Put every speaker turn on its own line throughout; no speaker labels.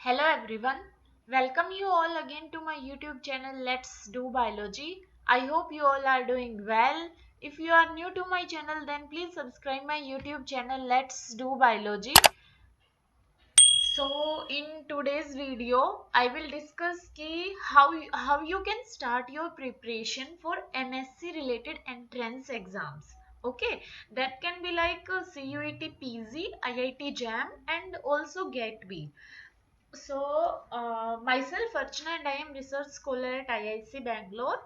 Hello everyone, welcome you all again to my YouTube channel Let's Do Biology. I hope you all are doing well. If you are new to my channel then please subscribe my YouTube channel Let's Do Biology. So in today's video I will discuss how you can start your preparation for MSc related entrance exams. Okay, that can be like CUET PG, IIT JAM and also GATE B. Myself Archana and I am research scholar at IIC Bangalore.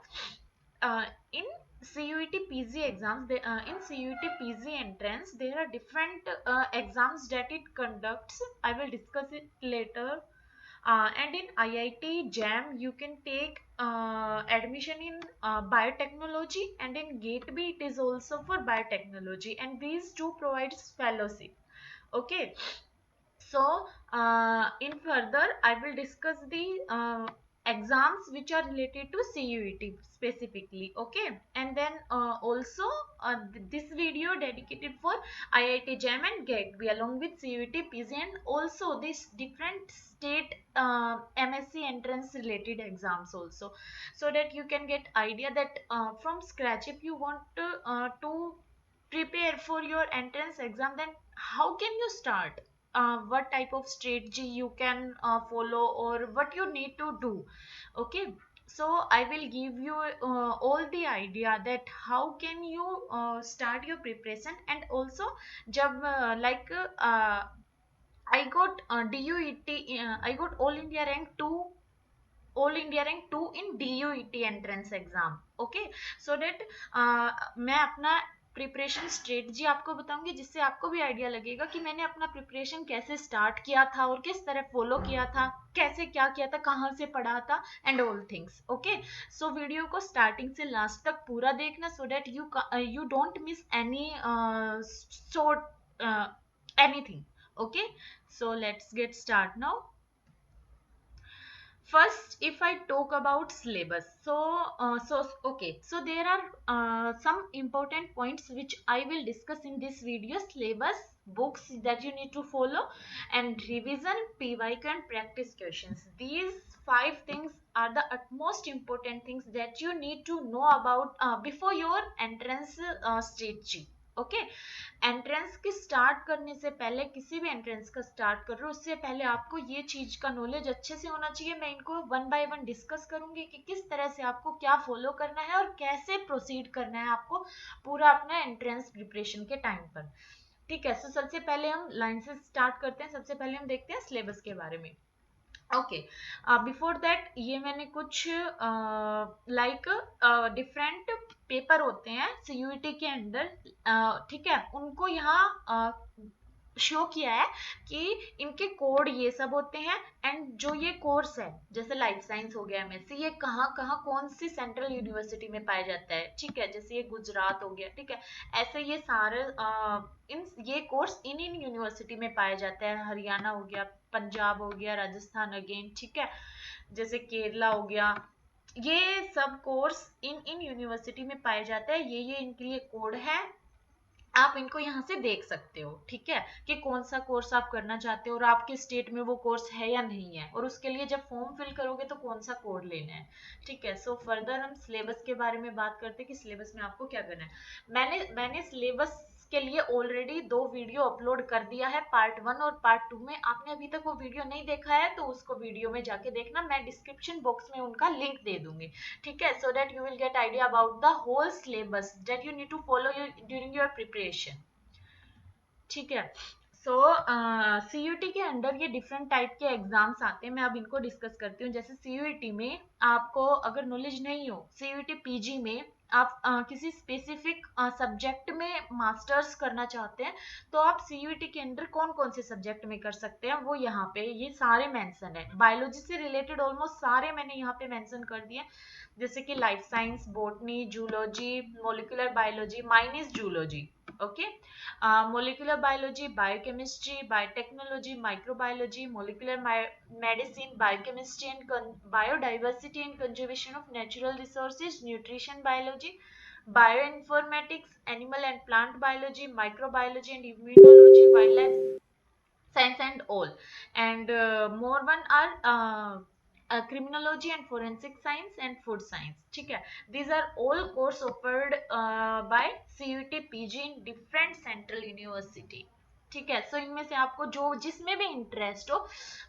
In CUET PG exams, in CUET PG entrance, there are different exams that it conducts. I will discuss it later. And in IIT JAM, you can take admission in biotechnology, and in GATE B, it is also for biotechnology, and these two provides fellowship. Okay, in further, I will discuss the exams which are related to CUET specifically. Okay, and then also this video dedicated for IIT JAM and GATE B along with CUET PG and also this different state MSc entrance related exams also, so that you can get idea that from scratch if you want to prepare for your entrance exam, then how can you start, what type of strategy you can follow or what you need to do. Okay, so I will give you all the idea that how can you start your preparation. And also jab I got DUET, I got all India rank 2 in DUET entrance exam. Okay, so that मैं अपना preparation strategy आपको बताऊंगी जिससे आपको भी idea लगेगा कि मैंने अपना प्रिपरेशन कैसे स्टार्ट किया था और किस तरह फॉलो किया था, कैसे क्या किया था, कहाँ से पढ़ा था and all things. Okay, so video को स्टार्टिंग से लास्ट तक पूरा देखना सो that you don't miss any anything. Okay, so let's get start now. First, if I talk about syllabus, okay, so there are some important points which I will discuss in this video. Syllabus, books that you need to follow, and revision, PYQ and practice questions. These five things are the utmost important things that you need to know about before your entrance strategy. Okay, entrance की start करने से पहले, किसी भी entrance का start कर रहे हो उससे पहले आपको ये चीज का नॉलेज अच्छे से होना चाहिए. मैं इनको वन बाय वन डिस्कस करूंगी कि किस तरह से आपको क्या फॉलो करना है और कैसे प्रोसीड करना है आपको पूरा अपना एंट्रेंस प्रिपरेशन के टाइम पर. ठीक है, सो सबसे पहले हम लाइन से स्टार्ट करते हैं. सबसे पहले हम देखते हैं सिलेबस के बारे में. ओके, बिफोर दैट ये मैंने कुछ लाइक डिफरेंट पेपर होते हैं सीयूईटी के अंदर, ठीक है, उनको यहाँ शो किया है कि इनके कोड ये सब होते हैं. एंड जो ये कोर्स है जैसे लाइफ साइंस हो गया, एमएससी, ये कहाँ कहाँ कौन सी सेंट्रल यूनिवर्सिटी में पाया जाता है. ठीक है, जैसे ये गुजरात हो गया. ठीक है, ऐसे ये सारे इन ये कोर्स इन इन यूनिवर्सिटी में पाया जाता है. हरियाणा हो गया, पंजाब हो गया, राजस्थान अगेन. ठीक है, जैसे केरला हो गया. ये सब कोर्स इन इन यूनिवर्सिटी में पाए जाता है. ये इनके लिए कोड है, आप इनको यहाँ से देख सकते हो. ठीक है, कि कौन सा कोर्स आप करना चाहते हो और आपके स्टेट में वो कोर्स है या नहीं है, और उसके लिए जब फॉर्म फिल करोगे तो कौन सा कोड लेना है. ठीक है, सो फर्दर हम सिलेबस के बारे में बात करते हैं कि सिलेबस में आपको क्या करना है. मैंने सिलेबस के लिए ऑलरेडी दो वीडियो अपलोड कर दिया है, पार्ट 1 और पार्ट 2 में. आपने अभी तक वो वीडियो नहीं देखा है तो उसको वीडियो में जाके देखना, मैं डिस्क्रिप्शन बॉक्स में उनका लिंक दे दूंगी. ठीक है, so that you will get idea about the whole syllabus that you need to follow during your preparation. ठीक है, सो सीयूटी के अंडर ये डिफरेंट टाइप के एग्जाम्स आते हैं. मैं अब इनको डिस्कस करती हूँ. जैसे सीयूटी में आपको अगर नॉलेज नहीं हो, सीयूटी पीजी में आप किसी स्पेसिफिक सब्जेक्ट में मास्टर्स करना चाहते हैं तो आप सीयूटी के अंदर कौन कौन से सब्जेक्ट में कर सकते हैं वो यहाँ पे ये सारे मेंशन है. बायोलॉजी से रिलेटेड ऑलमोस्ट सारे मैंने यहाँ पे मेंशन कर दिए, जैसे कि life science, botany, zoology, molecular biology, mine is zoology. Okay, molecular biology, biochemistry, biotechnology, microbiology, molecular medicine, biochemistry and biodiversity and conservation of natural resources, nutrition biology, bioinformatics, animal and plant biology, microbiology and immunology, wildlife. science and all, and more one are criminology and forensic science and food science. ठीक है, these are all course offered by CUET PG in different central university. ठीक है, सो इनमें से आपको जो जिसमें भी इंटरेस्ट हो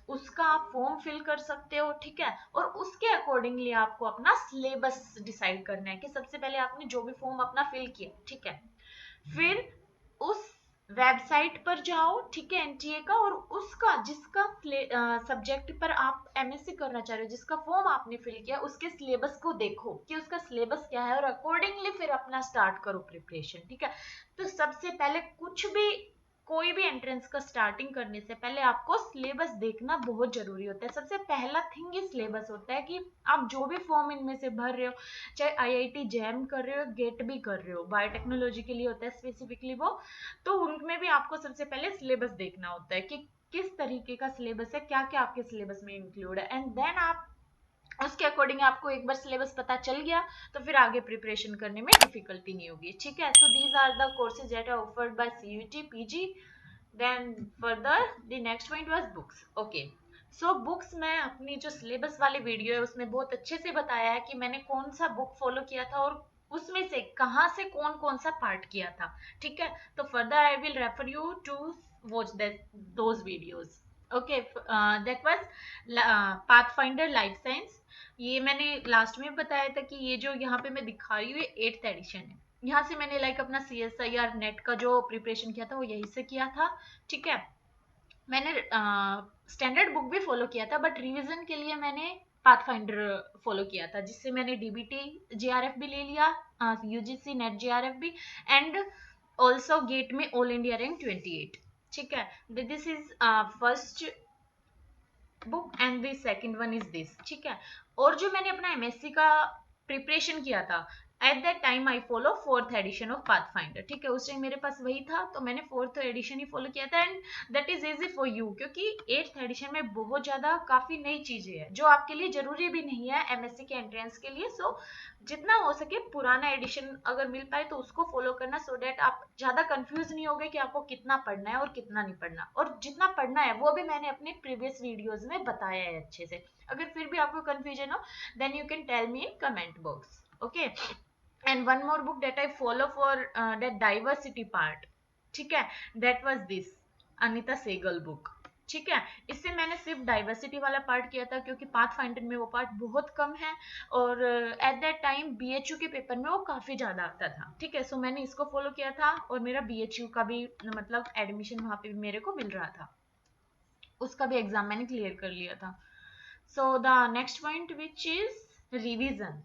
उसका आप फॉर्म फिल कर सकते हो। ठीक है, और उसके अकॉर्डिंगली आपको अपना सिलेबस डिसाइड करना है कि सबसे पहले आपने जो भी फॉर्म अपना फिल किया, ठीक है, फिर उस वेबसाइट पर जाओ, ठीक है, एनटीए का, और उसका जिसका सब्जेक्ट पर आप एमएससी करना चाह रहे हो, जिसका फॉर्म आपने फिल किया, उसके सिलेबस को देखो कि उसका सिलेबस क्या है और अकॉर्डिंगली फिर अपना स्टार्ट करो प्रिपरेशन। ठीक है, तो सबसे पहले कुछ भी कोई भी एंट्रेंस का स्टार्टिंग करने से पहले आपको सिलेबस देखना बहुत जरूरी होता है। सबसे पहला थिंग ही सिलेबस होता है कि आप जो भी फॉर्म इनमें से भर रहे हो, चाहे आईआईटी जैम कर रहे हो, गेट भी कर रहे हो, बायोटेक्नोलॉजी के लिए होता है स्पेसिफिकली वो, तो उनमें भी आपको सबसे पहले सिलेबस देखना होता है कि किस तरीके का सिलेबस है, क्या क्या आपके सिलेबस में इंक्लूड है, एंड देन आप उसके अकॉर्डिंग आपको एक बार सिलेबस पता चल गया तो फिर आगे प्रिपरेशन करने में डिफिकल्टी नहीं होगी। ठीक है, so these are the courses that are offered by CUT PG. Then further the next point was books. Okay, so books में अपनी जो सिलेबस वाली वीडियो है उसमें बहुत अच्छे से बताया है कि मैंने कौन सा बुक फॉलो किया था और उसमें से कहाँ से कौन कौन सा पार्ट किया था। ठीक है, तो further I will refer you to watch those videos. Okay, that was Pathfinder life science. ये मैंने लास्ट में बताया था कि ये जो यहाँ पे मैं दिखा रही हूँ ये 8th एडिशन है। यहाँ से मैंने लाइक अपना CSIR नेट का जो प्रिपरेशन किया था वो यही से किया था। ठीक है, मैंने स्टैंडर्ड बुक भी फॉलो किया था बट रिवीजन के लिए मैंने पाथफाइंडर फॉलो किया था, जिससे मैंने डीबीटी जेआरएफ भी ले लिया, यूजीसी नेट जेआरएफ भी, एंड ऑल्सो गेट में ऑल इंडिया रैंक 28। ठीक है, this is first book and the second one is this. ठीक है, और जो मैंने अपना एमएससी का प्रिपरेशन किया था at that time I follow 4th edition of Pathfinder. ठीक है, उस टाइम मेरे पास वही था तो मैंने 4th एडिशन ही फॉलो किया था, and that is easy for you क्योंकि 8th एडिशन में बहुत ज्यादा काफी नई चीजें हैं जो आपके लिए जरूरी भी नहीं है एमएससी के एंट्रेंस के लिए। सो जितना हो सके पुराना एडिशन अगर मिल पाए तो उसको फॉलो करना, सो दैट आप ज्यादा कंफ्यूज नहीं होगे कि आपको कितना पढ़ना है और कितना नहीं पढ़ना, और जितना पढ़ना है वो भी मैंने अपने प्रीवियस वीडियोज में बताया है अच्छे से। अगर फिर भी आपको कंफ्यूजन हो then you can tell me in comment box. Okay, and one more book that I follow for that diversity part, ठीक है, that was this Anita Sehgal book. ठीक है, इससे मैंने सिर्फ डाइवर्सिटी वाला पार्ट किया था क्योंकि पाथ फाइंडर में वो पार्ट बहुत कम है और एट दैट टाइम बीएचयू के पेपर में वो काफी ज्यादा आता था। ठीक है, सो मैंने इसको फॉलो किया था और मेरा बीएचयू का भी मतलब एडमिशन वहां पे मेरे को मिल रहा था, उसका भी एग्जाम मैंने क्लियर कर लिया था। So the next point which is revision.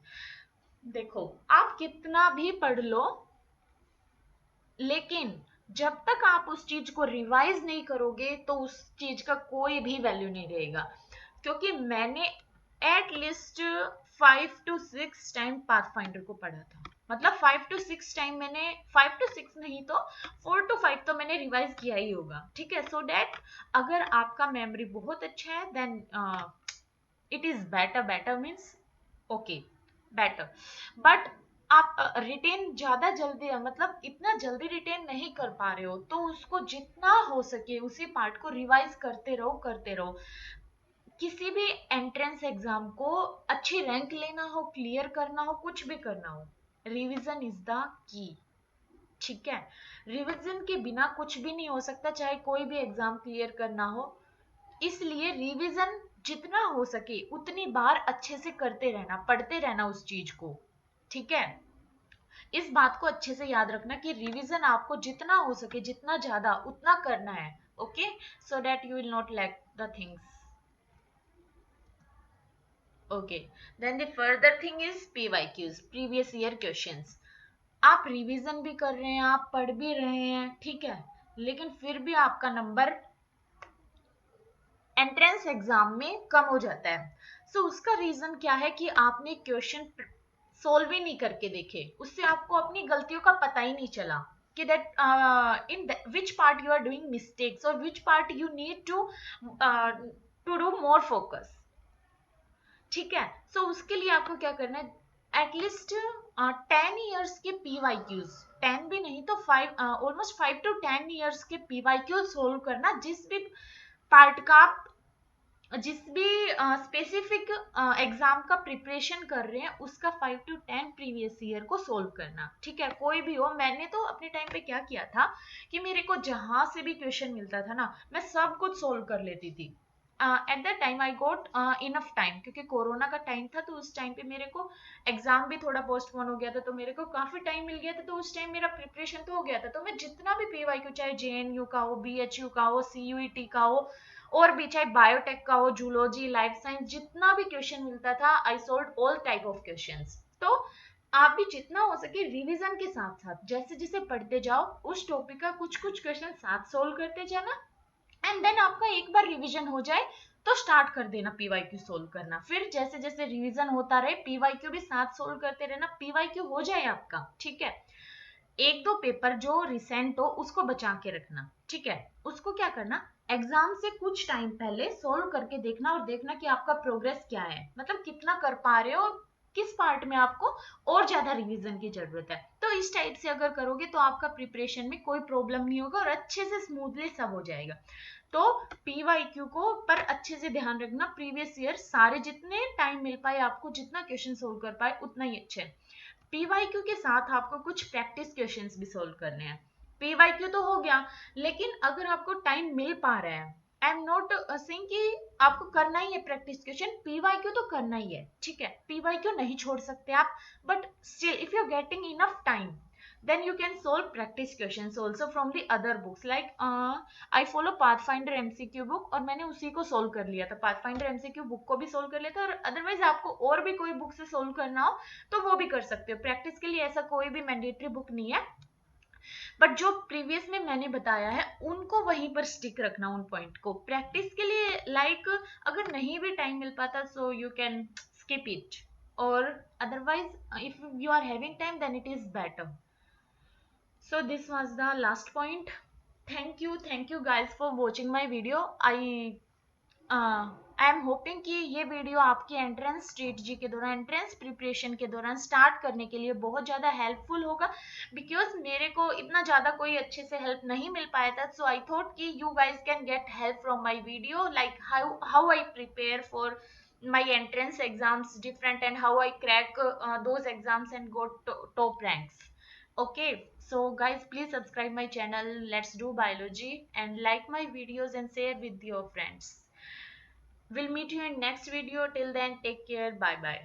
देखो, आप कितना भी पढ़ लो लेकिन जब तक आप उस चीज को रिवाइज नहीं करोगे तो उस चीज का कोई भी वैल्यू नहीं रहेगा। क्योंकि मैंने एटलीस्ट 5 to 6 टाइम पाथफाइंडर को पढ़ा था, मतलब 5 to 6 टाइम मैंने, 5 to 6 नहीं तो 4 to 5 तो मैंने रिवाइज किया ही होगा। ठीक है, सो दैट अगर आपका मेमोरी बहुत अच्छा है then it is better, better means okay better, but आप रिटेन ज्यादा जल्दी मतलब इतना जल्दी रिटेन नहीं कर पा रहे हो तो उसको जितना हो सके उसी पार्ट को रिवाइज करते रहो करते रहो। किसी भी एंट्रेंस एग्जाम को अच्छी रैंक लेना हो, क्लियर करना हो, कुछ भी करना हो, रिवीजन इज द की। ठीक है, रिवीजन के बिना कुछ भी नहीं हो सकता, चाहे कोई भी एग्जाम क्लियर करना हो। इसलिए रिवीजन जितना हो सके उतनी बार अच्छे से करते रहना, पढ़ते रहना उस चीज को। ठीक है, इस बात को अच्छे से याद रखना कि रिवीजन आपको जितना हो सके, जितना ज्यादा उतना करना है। Okay, so that you will not lack the things. Okay, then the further thing is PYQs, previous year questions. आप रिवीजन भी कर रहे हैं, आप पढ़ भी रहे हैं, ठीक है, लेकिन फिर भी आपका नंबर एंट्रेंस एग्जाम में कम हो जाता है। सो उसका रीजन क्या है कि आपने क्वेश्चन सोल्व ही नहीं करके देखे, उससे आपको अपनी गलतियों का पता ही नहीं चला कि that in which part you are doing mistakes और which part you need to do more focus. ठीक है, सो उसके लिए आपको क्या करना है, एटलीस्ट 10 years के PYQs, 10 भी नहीं तो 5, ऑलमोस्ट 5 to 10 years के PYQ सोल्व करना, जिस भी पार्ट का आप जिस भी स्पेसिफिक एग्जाम का प्रिपरेशन कर रहे हैं उसका 5 to 10 प्रीवियस ईयर को सोल्व करना, ठीक है। कोई भी हो, मैंने तो अपने टाइम पे क्या किया था कि मेरे को जहां से भी क्वेश्चन मिलता था ना, मैं सब कुछ सोल्व कर लेती थी। At that time I got enough time, क्योंकि कोरोना का टाइम था, तो उस टाइम पे मेरे को एग्जाम भी थोड़ा पोस्टपोन हो गया था, तो मेरे को काफी टाइम मिल गया था, तो उस टाइम मेरा प्रिपरेशन तो हो गया था। तो मैं जितना भी PYQ, चाहे JNU का हो, BHU का हो, CUET का हो, और भी चाहे बायोटेक का हो, जूलॉजी, लाइफ साइंस, जितना भी क्वेश्चन मिलता था, I solve all type of questions. तो आप भी जितना हो सके रिवीजन के साथ साथ जैसे जैसे पढ़ते जाओ, उस टॉपिक का कुछ कुछ क्वेश्चन साथ सोल्व करते जाना, एंड देन आपका एक बार रिवीजन हो जाए तो स्टार्ट कर देना PYQ सोल्व करना। फिर जैसे जैसे रिवीजन होता रहे, PYQ भी साथ सोल्व करते रहना, PYQ हो जाए आपका, ठीक है। एक दो पेपर जो रिसेंट हो उसको बचा के रखना, ठीक है। उसको क्या करना, एग्जाम से कुछ टाइम पहले सोल्व करके देखना, और देखना कि आपका प्रोग्रेस क्या है, मतलब कितना कर पा रहे हो, किस पार्ट में आपको और ज्यादा रिवीजन की जरूरत है। तो इस टाइप से अगर करोगे तो आपका प्रिपरेशन में कोई प्रॉब्लम नहीं होगा और अच्छे से स्मूथली सब हो जाएगा। तो PYQ को पर अच्छे से ध्यान रखना, प्रीवियस ईयर सारे जितने टाइम मिल पाए आपको, जितना क्वेश्चन सोल्व कर पाए उतना ही अच्छे। PYQ के साथ आपको कुछ प्रैक्टिस क्वेश्चंस भी सोल्व करने हैं। PYQ तो हो गया, लेकिन अगर आपको टाइम मिल पा रहा है, आई एम नॉट सेइंग कि आपको करना ही है प्रैक्टिस क्वेश्चन, PYQ तो करना ही है, ठीक है। PYQ नहीं छोड़ सकते आप, but still if you are getting enough time, then you can solve practice questions also from the other books, like I follow Pathfinder MCQ book, और मैंने उसी को सोल्व कर लिया था, Pathfinder MCQ बुक को भी सोल्व कर लिया था। और अदरवाइज आपको और भी कोई बुक से सोल्व करना हो तो वो भी कर सकते हो, प्रैक्टिस के लिए ऐसा कोई भी मैंडेटरी बुक नहीं है, बट जो प्रीवियस में मैंने बताया है उनको वहीं पर स्टिक रखना, उन पॉइंट को प्रैक्टिस के लिए। लाइक अगर नहीं भी टाइम मिल पाता so you can skip it, और otherwise if you are having time then it is better. So this was the last point. Thank you guys for watching my video. I am hoping कि ये video आपके entrance strategy के दौरान, entrance preparation के दौरान start करने के लिए बहुत ज़्यादा हेल्पफुल होगा, बिकॉज मेरे को इतना ज़्यादा कोई अच्छे से हेल्प नहीं मिल पाया था। सो आई थॉट कि you guys can get help from my video, like how I prepare for my entrance exams different, and how I crack those exams and go top ranks. Okay, so guys, please subscribe my channel, let's do biology, and like my videos and share with your friends. We'll meet you in next video. Till then, take care. Bye bye.